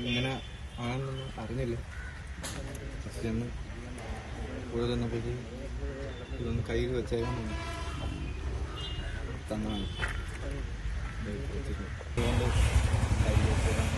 ഇങ്ങനെ ആണെന്നൊന്നും അറിഞ്ഞില്ല. ഫസ്റ്റ് ഒന്ന് കൂടെ തന്നപ്പോഴേക്ക് ഇതൊന്ന് കയ്യിൽ വെച്ചേക്കാൻ തന്നതാണ്. അതുകൊണ്ട് കയ്യിൽ വെച്ചേക്കാൻ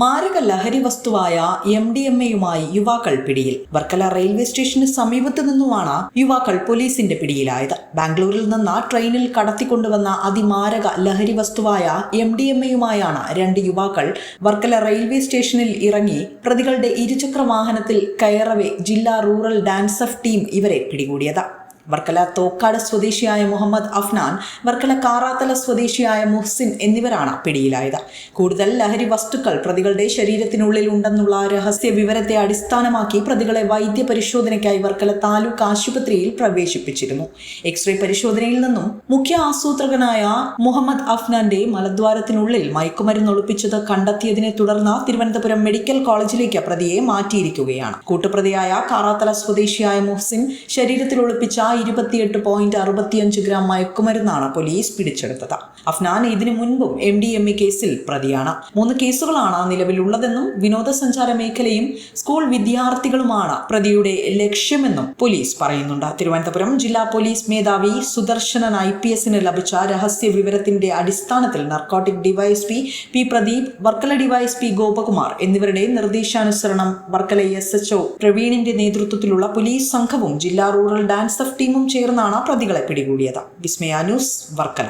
മാരക ലഹരി വസ്തുവായ MDMA-യുമായി യുവാക്കൾ പിടിയിൽ. വർക്കല റെയിൽവേ സ്റ്റേഷന് സമീപത്തു നിന്നുമാണ് യുവാക്കൾ പോലീസിന്റെ പിടിയിലായത്. ബാംഗ്ലൂരിൽ നിന്ന് ട്രെയിനിൽ കടത്തിക്കൊണ്ടുവന്ന അതിമാരക ലഹരി വസ്തുവായ MDMA-യുമായാണ് 2 യുവാക്കൾ വർക്കല റെയിൽവേ സ്റ്റേഷനിൽ ഇറങ്ങി പ്രതികളുടെ ഇരുചക്ര വാഹനത്തിൽ കയറവെ ജില്ലാ റൂറൽ ഡാൻസ് ഓഫ് ടീം ഇവരെ പിടികൂടിയത്. വർക്കല തോക്കാട് സ്വദേശിയായ മുഹമ്മദ് അഫ്നാൻ, വർക്കല കാറാത്തല സ്വദേശിയായ മുഹ്സിൻ എന്നിവരാണ് പിടിയിലായത്. കൂടുതൽ ലഹരി വസ്തുക്കൾ പ്രതികളുടെ ശരീരത്തിനുള്ളിൽ ഉണ്ടെന്നുള്ള രഹസ്യ വിവരത്തെ അടിസ്ഥാനമാക്കി പ്രതികളെ വൈദ്യ പരിശോധനയ്ക്കായി വർക്കല താലൂക്ക് ആശുപത്രിയിൽ പ്രവേശിപ്പിച്ചിരുന്നു. എക്സ്റേ പരിശോധനയിൽ നിന്നും മുഖ്യ ആസൂത്രകനായ മുഹമ്മദ് അഫ്നാന്റെ മലദ്വാരത്തിനുള്ളിൽ മയക്കുമരുന്ന് ഒളിപ്പിച്ചത് കണ്ടെത്തിയതിനെ തുടർന്ന് തിരുവനന്തപുരം മെഡിക്കൽ കോളേജിലേക്ക് പ്രതിയെ മാറ്റിയിരിക്കുകയാണ്. കൂട്ടുപ്രതിയായ കാറാത്തല സ്വദേശിയായ മുഹ്സിൻ ശരീരത്തിൽ ഒളിപ്പിച്ച 28.65 ഗ്രാം മയക്കുമരുന്നാണ് പോലീസ് പിടിച്ചെടുത്തത്. അഫ്നാൻ ഇതിനു മുൻപും MDMA കേസിൽ പ്രതിയാണ്. 3 കേസുകളാണ് നിലവിലുള്ളതെന്നും വിനോദസഞ്ചാര മേഖലയും സ്കൂൾ വിദ്യാർത്ഥികളുമാണ് പ്രതിയുടെ ലക്ഷ്യമെന്നും പോലീസ് പറയുന്നുണ്ട്. തിരുവനന്തപുരം ജില്ലാ പോലീസ് മേധാവി സുദർശനൻ IPS-ന് ലഭിച്ച രഹസ്യ വിവരത്തിന്റെ അടിസ്ഥാനത്തിൽ narcotic DYSP P. Pradeep, Varkala DYSP Gopakumar എന്നിവരുടെ നിർദ്ദേശാനുസരണം വർക്കല SHO പ്രവീണിന്റെ നേതൃത്വത്തിലുള്ള പോലീസ് സംഘവും ജില്ലാ റൂറൽ ഡാൻസ് ഓഫ് ടീമും ചേർന്നാണ് പ്രതികളെ പിടികൂടിയത്. വിസ്മയ ന്യൂസ്, വർക്കല.